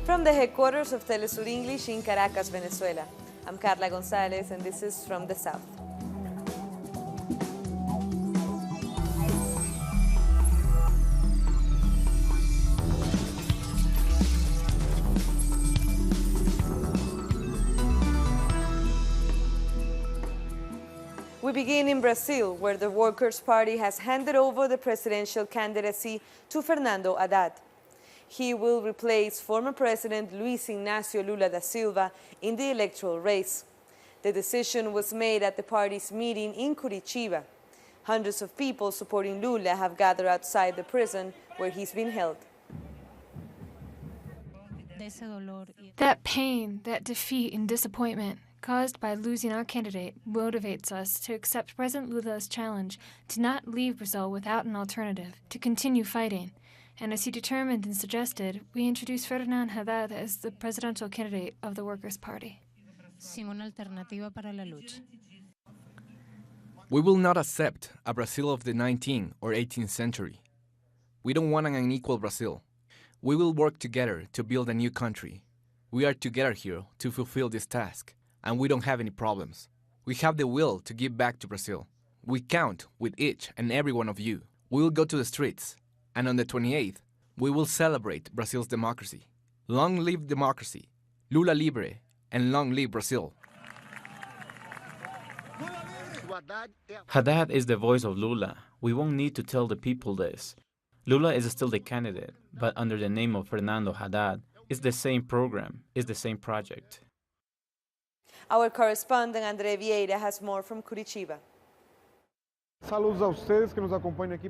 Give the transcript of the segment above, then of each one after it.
From the headquarters of Telesur English in Caracas, Venezuela, I'm Carla Gonzalez, and this is From the South. We begin in Brazil, where the Workers' Party has handed over the presidential candidacy to Fernando Haddad. He will replace former President Luis Ignacio Lula da Silva in the electoral race. The decision was made at the party's meeting in Curitiba. Hundreds of people supporting Lula have gathered outside the prison where he's been held. That pain, that defeat and disappointment caused by losing our candidate motivates us to accept President Lula's challenge to not leave Brazil without an alternative, to continue fighting. And as he determined and suggested, we introduced Fernando Haddad as the presidential candidate of the Workers' Party. We will not accept a Brazil of the 19th or 18th century. We don't want an unequal Brazil. We will work together to build a new country. We are together here to fulfill this task, and we don't have any problems. We have the will to give back to Brazil. We count with each and every one of you. We will go to the streets, and on the 28th, we will celebrate Brazil's democracy. Long live democracy, Lula libre, and long live Brazil. Haddad is the voice of Lula. We won't need to tell the people this. Lula is still the candidate, but under the name of Fernando Haddad. It's the same program, it's the same project. Our correspondent Andre Vieira has more from Curitiba.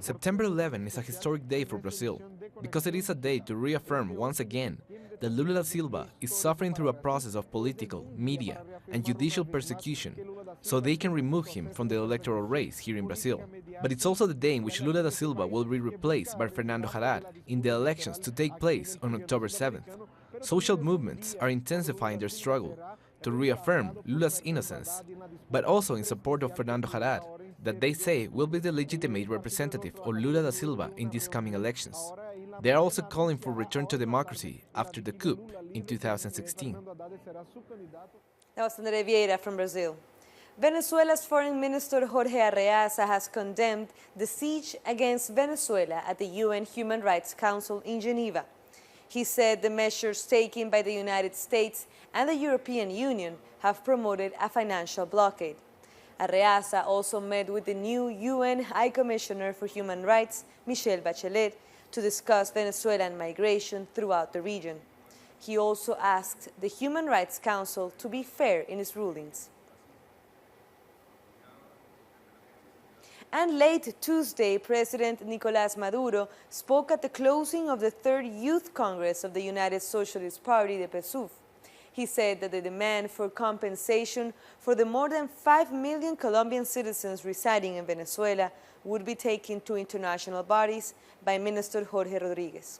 September 11 is a historic day for Brazil because it is a day to reaffirm once again that Lula da Silva is suffering through a process of political, media, and judicial persecution, so they can remove him from the electoral race here in Brazil. But it's also the day in which Lula da Silva will be replaced by Fernando Haddad in the elections to take place on October 7th. Social movements are intensifying their struggle to reaffirm Lula's innocence, but also in support of Fernando Haddad, that they say will be the legitimate representative of Lula da Silva in these coming elections. They are also calling for return to democracy after the coup in 2016. That was Andre Vieira from Brazil. Venezuela's Foreign Minister Jorge Arreaza has condemned the siege against Venezuela at the UN Human Rights Council in Geneva. He said the measures taken by the United States and the European Union have promoted a financial blockade. Arreaza also met with the new UN High Commissioner for Human Rights, Michelle Bachelet, to discuss Venezuelan migration throughout the region. He also asked the Human Rights Council to be fair in its rulings. And late Tuesday, President Nicolas Maduro spoke at the closing of the Third Youth Congress of the United Socialist Party, the PSUV. He said that the demand for compensation for the more than 5 million Colombian citizens residing in Venezuela would be taken to international bodies by Minister Jorge Rodriguez.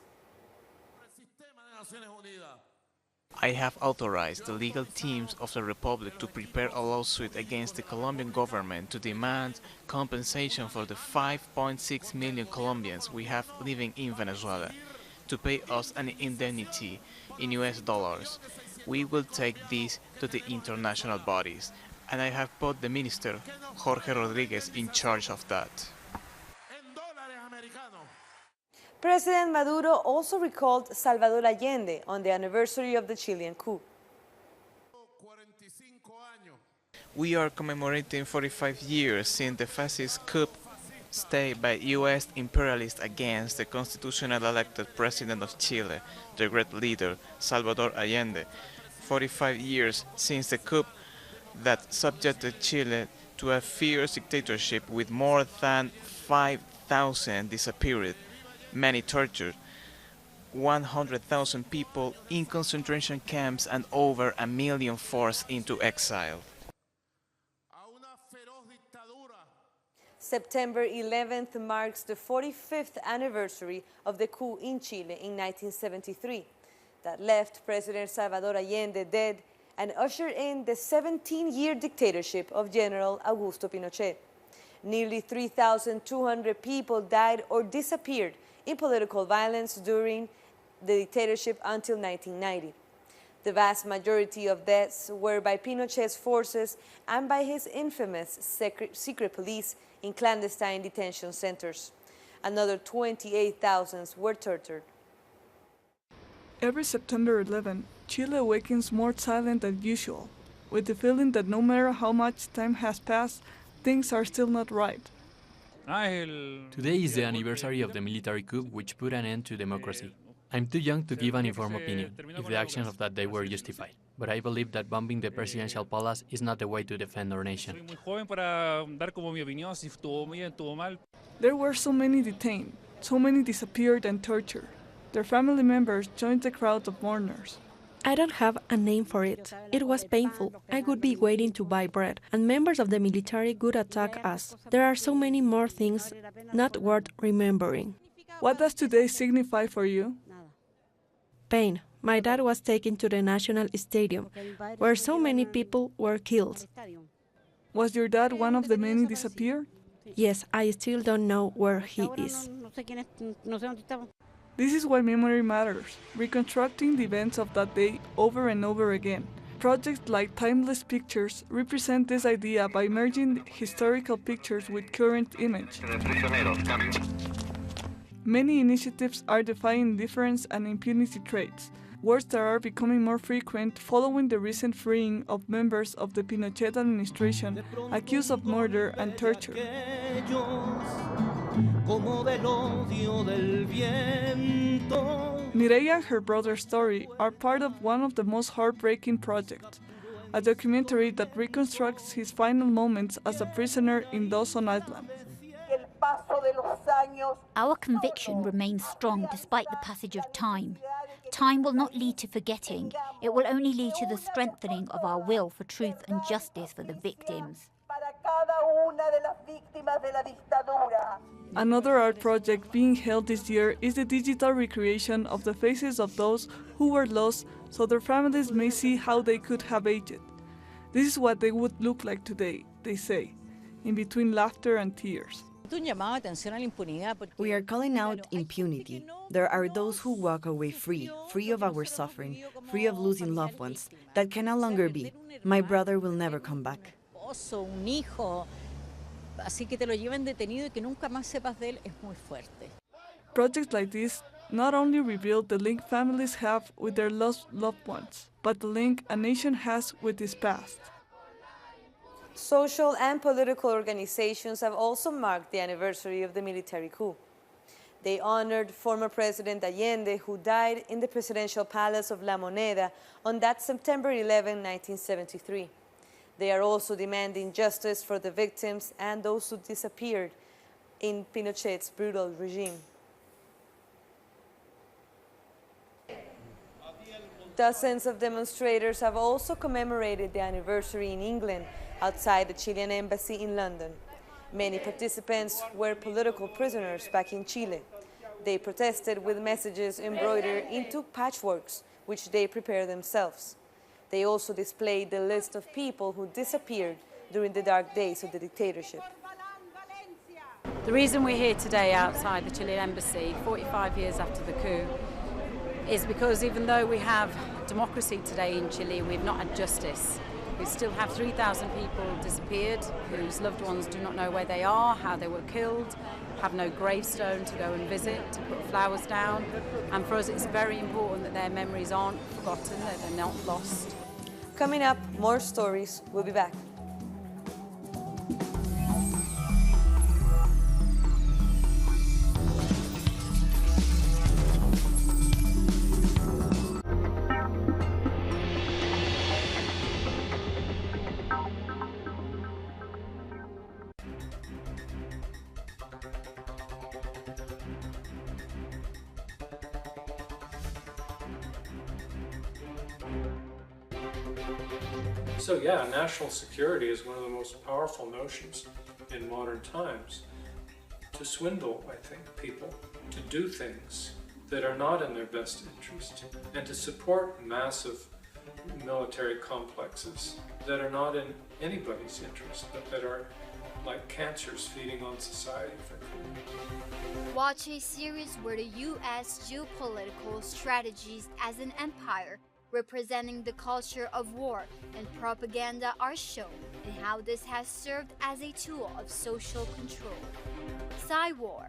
I have authorized the legal teams of the Republic to prepare a lawsuit against the Colombian government to demand compensation for the 5.6 million Colombians we have living in Venezuela, to pay us an indemnity in US dollars. We will take this to the international bodies, and I have put the Minister, Jorge Rodriguez, in charge of that. President Maduro also recalled Salvador Allende on the anniversary of the Chilean coup. We are commemorating 45 years since the fascist coup staged by U.S. imperialists against the constitutional elected president of Chile, the great leader Salvador Allende. 45 years since the coup that subjected Chile to a fierce dictatorship with more than 5,000 disappeared, many tortured, 100,000 people in concentration camps, and over 1 million forced into exile. September 11th marks the 45th anniversary of the coup in Chile in 1973 that left President Salvador Allende dead and ushered in the 17-year dictatorship of General Augusto Pinochet. Nearly 3,200 people died or disappeared in political violence during the dictatorship until 1990. The vast majority of deaths were by Pinochet's forces and by his infamous secret police in clandestine detention centers. Another 28,000 were tortured. Every September 11, Chile awakens more silent than usual, with the feeling that no matter how much time has passed, things are still not right. Today is the anniversary of the military coup which put an end to democracy. I'm too young to give an informed opinion if the actions of that day were justified, but I believe that bombing the presidential palace is not the way to defend our nation. There were so many detained, so many disappeared and tortured. Their family members joined the crowd of mourners. I don't have a name for it. It was painful. I would be waiting to buy bread, and members of the military would attack us. There are so many more things not worth remembering. What does today signify for you? Pain. My dad was taken to the National Stadium, where so many people were killed. Was your dad one of the many disappeared? Yes, I still don't know where he is. This is why memory matters, reconstructing the events of that day over and over again. Projects like Timeless Pictures represent this idea by merging historical pictures with current image. Many initiatives are defying indifference and impunity traits, words that are becoming more frequent following the recent freeing of members of the Pinochet administration accused of murder and torture. Mireia and her brother's story are part of one of the most heartbreaking projects, a documentary that reconstructs his final moments as a prisoner in Dawson Island. Our conviction remains strong despite the passage of time. Time will not lead to forgetting. It will only lead to the strengthening of our will for truth and justice for the victims. Another art project being held this year is the digital recreation of the faces of those who were lost so their families may see how they could have aged. This is what they would look like today, they say, in between laughter and tears. We are calling out impunity. There are those who walk away free of our suffering, free of losing loved ones. That can no longer be. My brother will never come back. Projects like this not only reveal the link families have with their lost loved ones, but the link a nation has with its past. Social and political organizations have also marked the anniversary of the military coup. They honored former President Allende, who died in the presidential palace of La Moneda on that September 11, 1973. They are also demanding justice for the victims and those who disappeared in Pinochet's brutal regime. Dozens of demonstrators have also commemorated the anniversary in England outside the Chilean embassy in London. Many participants were political prisoners back in Chile. They protested with messages embroidered into patchworks, which they prepared themselves. They also displayed the list of people who disappeared during the dark days of the dictatorship. The reason we're here today outside the Chilean embassy, 45 years after the coup, is because even though we have democracy today in Chile, we've not had justice. We still have 3,000 people disappeared whose loved ones do not know where they are, how they were killed, have no gravestone to go and visit, to put flowers down. And for us it's very important that their memories aren't forgotten, that they're not lost. Coming up, more stories. We'll be back. So yeah, national security is one of the most powerful notions in modern times. To swindle, I think, people, to do things that are not in their best interest, and to support massive military complexes that are not in anybody's interest, but that are like cancers feeding on society, frankly. Watch a series where the U.S. geopolitical strategies as an empire representing the culture of war and propaganda are shown, and how this has served as a tool of social control. War.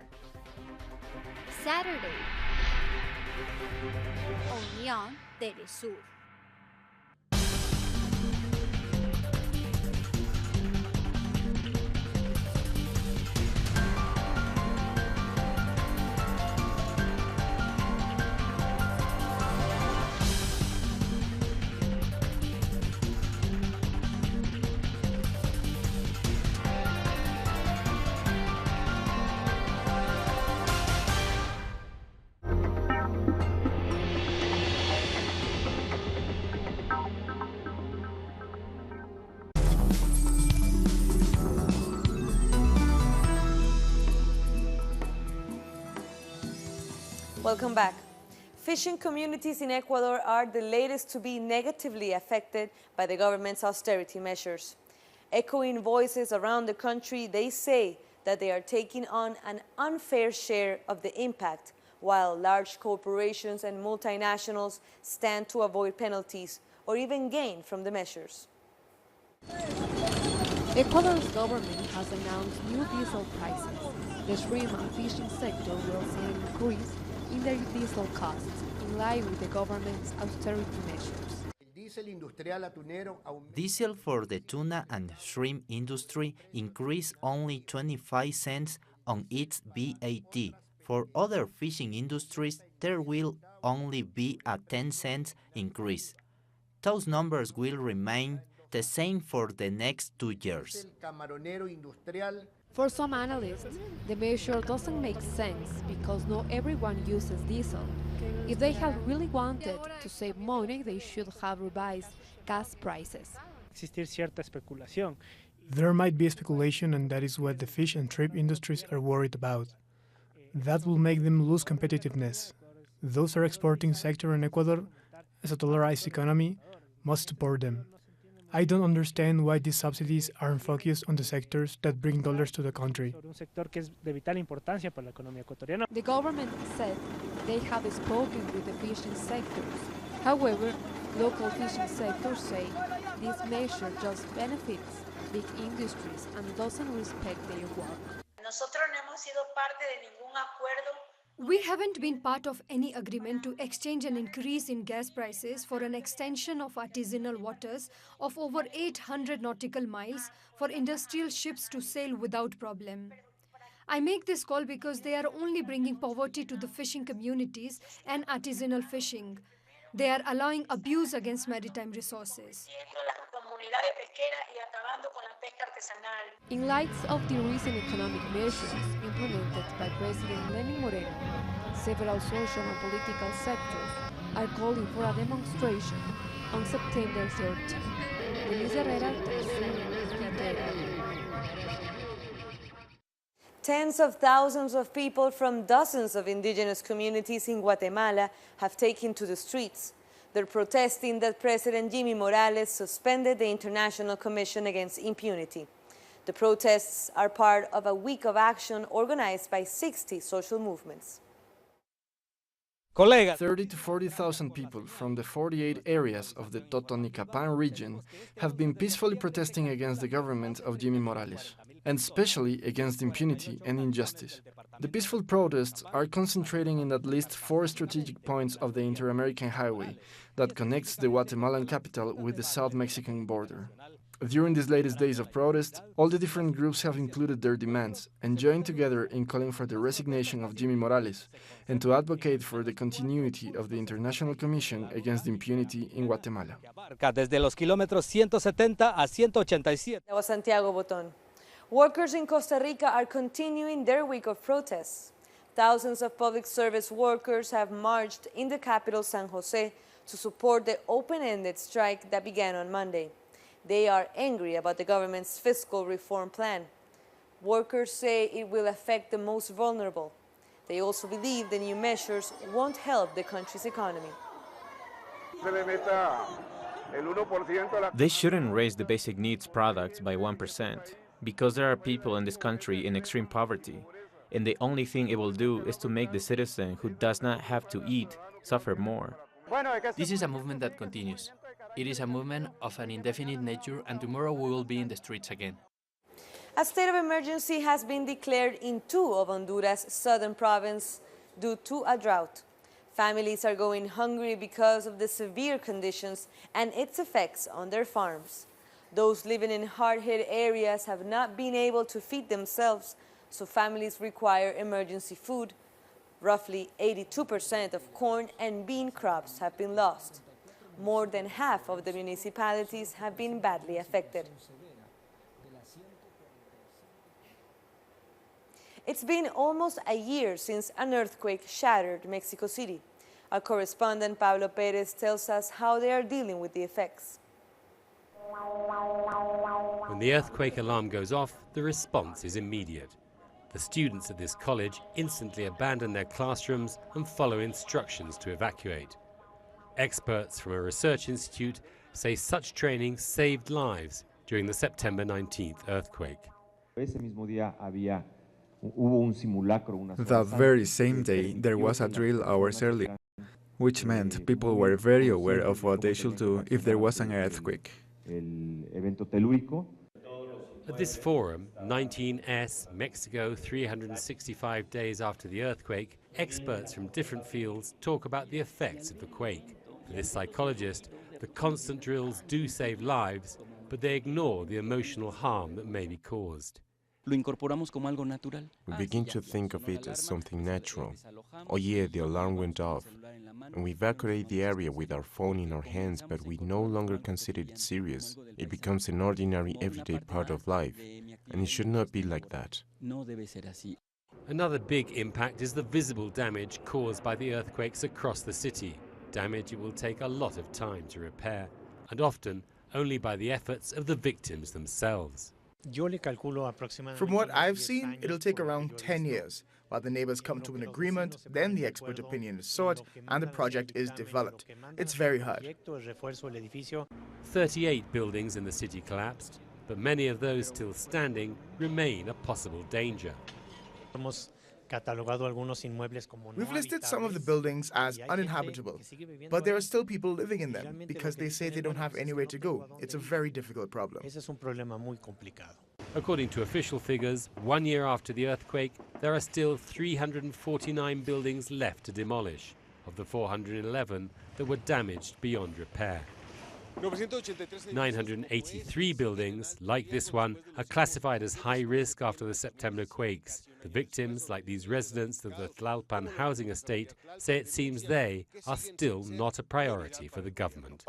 Saturday, only on Telesur. Welcome back. Fishing communities in Ecuador are the latest to be negatively affected by the government's austerity measures. Echoing voices around the country, they say that they are taking on an unfair share of the impact, while large corporations and multinationals stand to avoid penalties or even gain from the measures. Ecuador's government has announced new diesel prices. The shrimp and fishing sector will see an increase in their diesel costs, in line with the government's austerity measures. Diesel for the tuna and shrimp industry increased only 25 cents on its VAT. For other fishing industries, there will only be a 10 cents increase. Those numbers will remain the same for the next 2 years. For some analysts, the measure doesn't make sense because not everyone uses diesel. If they had really wanted to save money, they should have revised gas prices. There might be speculation, and that is what the fish and shrimp industries are worried about. That will make them lose competitiveness. Those are exporting sector in Ecuador, as a dollarized economy, must support them. I don't understand why these subsidies aren't focused on the sectors that bring dollars to the country. The government said they have spoken with the fishing sectors. However, local fishing sectors say this measure just benefits big industries and doesn't respect their work. We haven't been part of any agreement to exchange an increase in gas prices for an extension of artisanal waters of over 800 nautical miles for industrial ships to sail without problem. I make this call because they are only bringing poverty to the fishing communities and artisanal fishing. They are allowing abuse against maritime resources. In light of the recent economic measures implemented by President Lenin Moreno, several social and political sectors are calling for a demonstration on September 13. Tens of thousands of people from dozens of indigenous communities in Guatemala have taken to the streets. They're protesting that President Jimmy Morales suspended the International Commission Against Impunity. The protests are part of a week of action organized by 60 social movements. 30 to 40,000 people from the 48 areas of the Totonicapán region have been peacefully protesting against the government of Jimmy Morales, and especially against impunity and injustice. The peaceful protests are concentrating in at least 4 strategic points of the Inter-American Highway that connects the Guatemalan capital with the South Mexican border. During these latest days of protest, all the different groups have included their demands and joined together in calling for the resignation of Jimmy Morales and to advocate for the continuity of the International Commission Against Impunity in Guatemala. Desde los kilómetros 170 a 187. That was Santiago Boton. Workers in Costa Rica are continuing their week of protests. Thousands of public service workers have marched in the capital, San Jose, to support the open-ended strike that began on Monday. They are angry about the government's fiscal reform plan. Workers say it will affect the most vulnerable. They also believe the new measures won't help the country's economy. They shouldn't raise the basic needs products by 1%. Because there are people in this country in extreme poverty, and the only thing it will do is to make the citizen who does not have to eat suffer more. This is a movement that continues. It is a movement of an indefinite nature, and tomorrow we will be in the streets again. A state of emergency has been declared in 2 of Honduras' southern provinces due to a drought. Families are going hungry because of the severe conditions and its effects on their farms. Those living in hard-hit areas have not been able to feed themselves, so families require emergency food. Roughly 82% of corn and bean crops have been lost. More than half of the municipalities have been badly affected. It's been almost a year since an earthquake shattered Mexico City. Our correspondent Pablo Perez tells us how they are dealing with the effects. When the earthquake alarm goes off, the response is immediate. The students at this college instantly abandon their classrooms and follow instructions to evacuate. Experts from a research institute say such training saved lives during the September 19th earthquake. That very same day, there was a drill hours earlier, which meant people were very aware of what they should do if there was an earthquake. At this forum, 19S, Mexico, 365 days after the earthquake, experts from different fields talk about the effects of the quake. For this psychologist, the constant drills do save lives, but they ignore the emotional harm that may be caused. We begin to think of it as something natural. Oh yeah, the alarm went off. And we evacuate the area with our phone in our hands, but we no longer consider it serious. It becomes an ordinary, everyday part of life, and it should not be like that. Another big impact is the visible damage caused by the earthquakes across the city. Damage it will take a lot of time to repair, and often only by the efforts of the victims themselves. From what I've seen, it'll take around 10 years. While the neighbors come to an agreement, then the expert opinion is sought and the project is developed. It's very hard. 38 buildings in the city collapsed, but many of those still standing remain a possible danger. We've listed some of the buildings as uninhabitable, but there are still people living in them because they say they don't have anywhere to go. It's a very difficult problem. According to official figures, 1 year after the earthquake, there are still 349 buildings left to demolish, of the 411 that were damaged beyond repair. 983 buildings, like this one, are classified as high risk after the September quakes. The victims, like these residents of the Tlalpan housing estate, say it seems they are still not a priority for the government.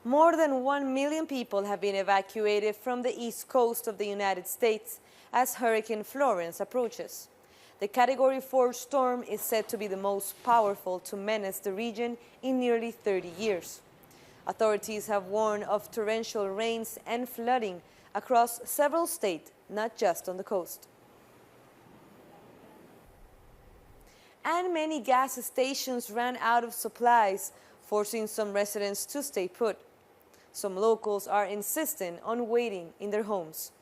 More than 1 million people have been evacuated from the east coast of the United States as Hurricane Florence approaches. The Category 4 storm is said to be the most powerful to menace the region in nearly 30 years. Authorities have warned of torrential rains and flooding across several states, not just on the coast. And many gas stations ran out of supplies, forcing some residents to stay put. Some locals are insisting on waiting in their homes.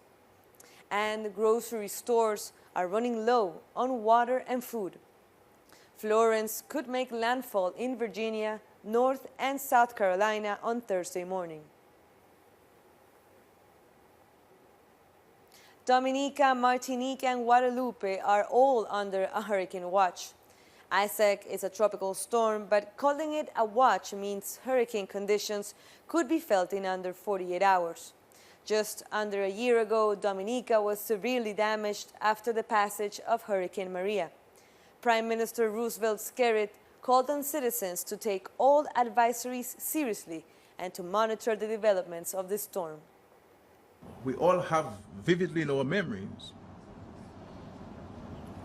And grocery stores are running low on water and food. Florence could make landfall in Virginia, North and South Carolina on Thursday morning. Dominica, Martinique, and Guadeloupe are all under a hurricane watch. Isaac is a tropical storm, but calling it a watch means hurricane conditions could be felt in under 48 hours. Just under a year ago, Dominica was severely damaged after the passage of Hurricane Maria. Prime Minister Roosevelt Skerritt called on citizens to take all advisories seriously and to monitor the developments of the storm. We all have vividly in our memories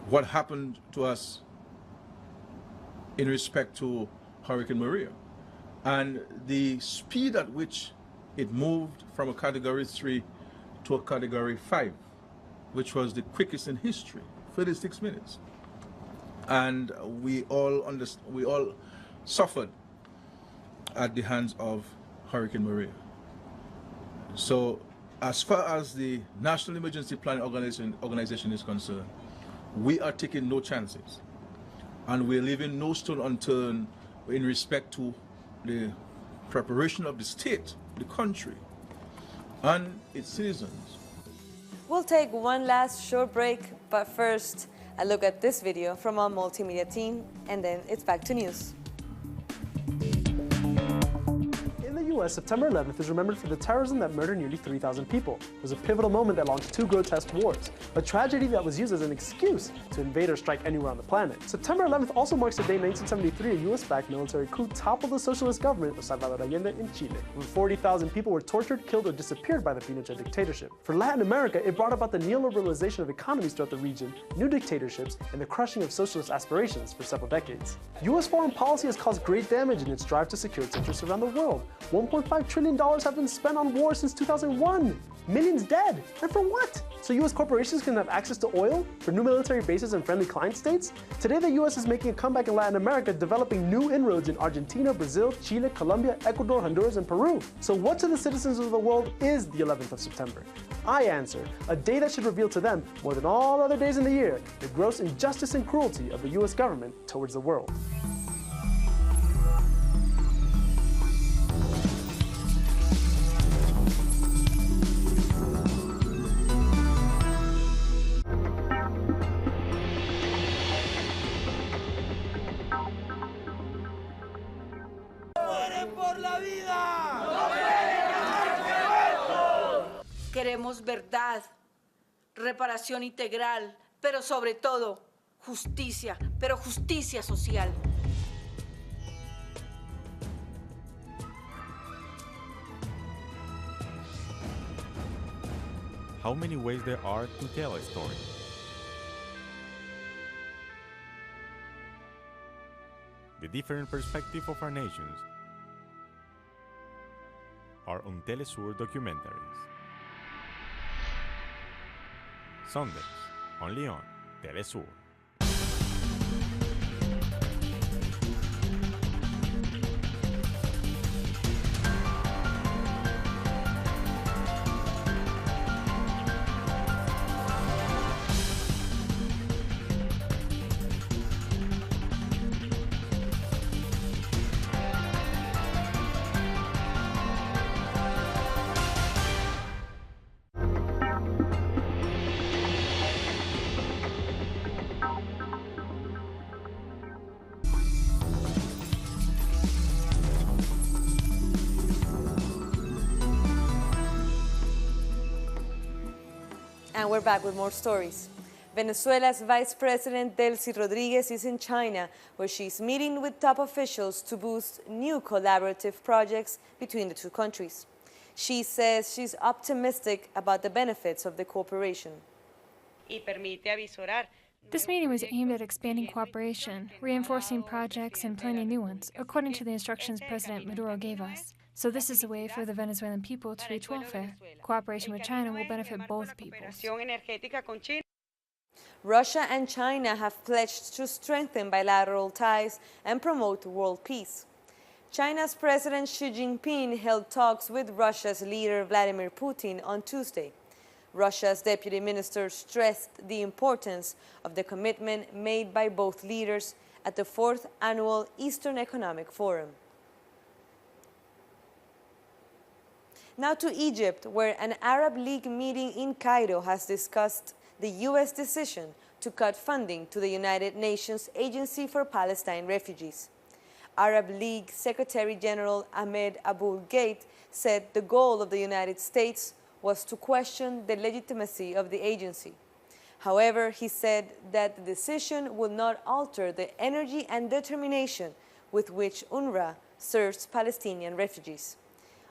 what happened to us in respect to Hurricane Maria and the speed at which it moved from a Category 3 to a Category 5, which was the quickest in history, 36 minutes. And we all suffered at the hands of Hurricane Maria. So As far as the National Emergency Planning Organization is concerned, we are taking no chances. And we're leaving no stone unturned in respect to the preparation of the state, the country, and its citizens. We'll take one last short break, but first, a look at this video from our multimedia team, and then it's back to news. In the US, September 11th is remembered for the terrorism that murdered nearly 3,000 people. It was a pivotal moment that launched 2 grotesque wars, a tragedy that was used as an excuse to invade or strike anywhere on the planet. September 11th also marks the day in 1973 a US-backed military coup toppled the socialist government of Salvador Allende in Chile. Over 40,000 people were tortured, killed, or disappeared by the Pinochet dictatorship. For Latin America, it brought about the neoliberalization of economies throughout the region, new dictatorships, and the crushing of socialist aspirations for several decades. US foreign policy has caused great damage in its drive to secure its interests around the world. $1.5 trillion have been spent on war since 2001. Millions dead. And for what? So US corporations can have access to oil? For new military bases and friendly client states? Today the US is making a comeback in Latin America, developing new inroads in Argentina, Brazil, Chile, Colombia, Ecuador, Honduras, and Peru. So what to the citizens of the world is the 11th of September? I answer, a day that should reveal to them, more than all other days in the year, the gross injustice and cruelty of the US government towards the world. Queremos verdad, reparación integral, pero sobre todo justicia, pero justicia social. How many ways there are to tell a story? The different perspectives of our nations are on Telesur documentaries. Sundays, only on Telesur. And we're back with more stories. Venezuela's Vice President Delcy Rodriguez is in China, where she's meeting with top officials to boost new collaborative projects between the two countries. She says she's optimistic about the benefits of the cooperation. This meeting was aimed at expanding cooperation, reinforcing projects, and planning new ones, according to the instructions President Maduro gave us. So this is a way for the Venezuelan people to reach welfare. Cooperation with China will benefit both peoples. Russia and China have pledged to strengthen bilateral ties and promote world peace. China's President Xi Jinping held talks with Russia's leader Vladimir Putin on Tuesday. Russia's deputy minister stressed the importance of the commitment made by both leaders at the 4th Annual Eastern Economic Forum. Now to Egypt, where an Arab League meeting in Cairo has discussed the U.S. decision to cut funding to the United Nations Agency for Palestine Refugees. Arab League Secretary General Ahmed Abul Gheit said the goal of the United States was to question the legitimacy of the agency. However, he said that the decision would not alter the energy and determination with which UNRWA serves Palestinian refugees.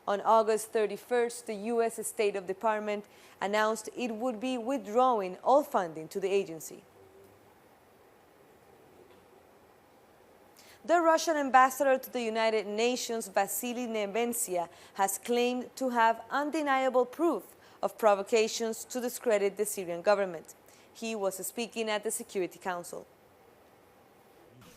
On August 31st, the U.S. State Department announced it would be withdrawing all funding to the agency. The Russian ambassador to the United Nations, Vasily Nebensia, has claimed to have undeniable proof of provocations to discredit the Syrian government. He was speaking at the Security Council.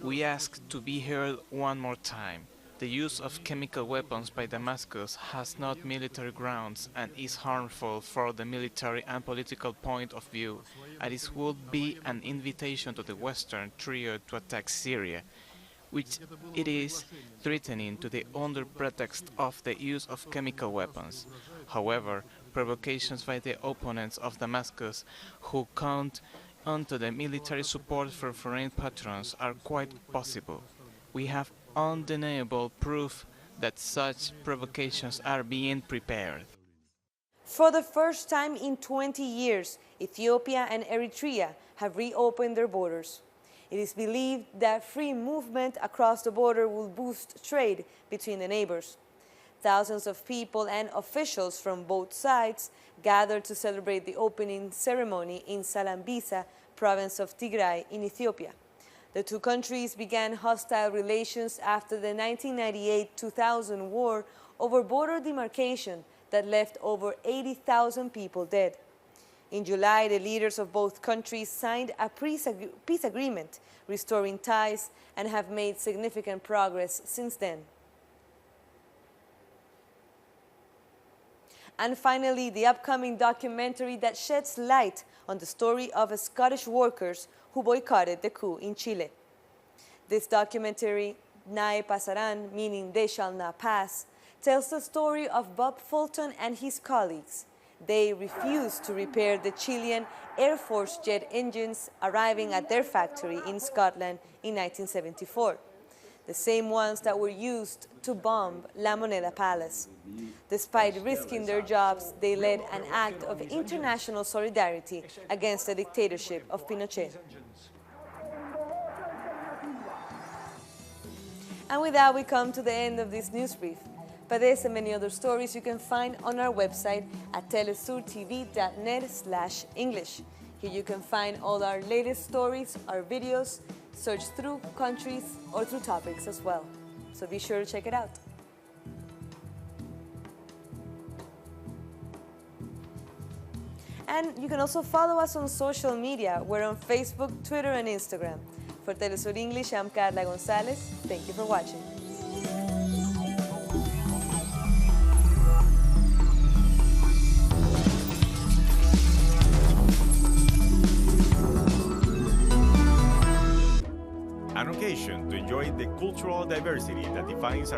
We ask to be heard one more time. The use of chemical weapons by Damascus has not military grounds and is harmful for the military and political point of view, and it would be an invitation to the Western trio to attack Syria, which it is threatening to the under pretext of the use of chemical weapons. However, provocations by the opponents of Damascus who count onto the military support for foreign patrons are quite possible. We have undeniable proof that such provocations are being prepared. For the first time in 20 years, Ethiopia and Eritrea have reopened their borders. It is believed that free movement across the border will boost trade between the neighbors. Thousands of people and officials from both sides gathered to celebrate the opening ceremony in Salambisa, province of Tigray in Ethiopia. The two countries began hostile relations after the 1998-2000 war over border demarcation that left over 80,000 people dead. In July, the leaders of both countries signed a peace agreement, restoring ties, and have made significant progress since then. And finally, the upcoming documentary that sheds light on the story of Scottish workers who boycotted the coup in Chile. This documentary, Nae Pasarán, meaning they shall not pass, tells the story of Bob Fulton and his colleagues. They refused to repair the Chilean Air Force jet engines arriving at their factory in Scotland in 1974, the same ones that were used to bomb La Moneda Palace. Despite risking their jobs, they led an act of international solidarity against the dictatorship of Pinochet. And with that, we come to the end of this news brief. But this and many other stories you can find on our website at telesurtv.net/English. Here you can find all our latest stories, our videos, search through countries or through topics as well. So be sure to check it out. And you can also follow us on social media. We're on Facebook, Twitter, and Instagram. For Telesur English, I'm Carla Gonzalez. Thank you for watching. An occasion to enjoy the cultural diversity that defines our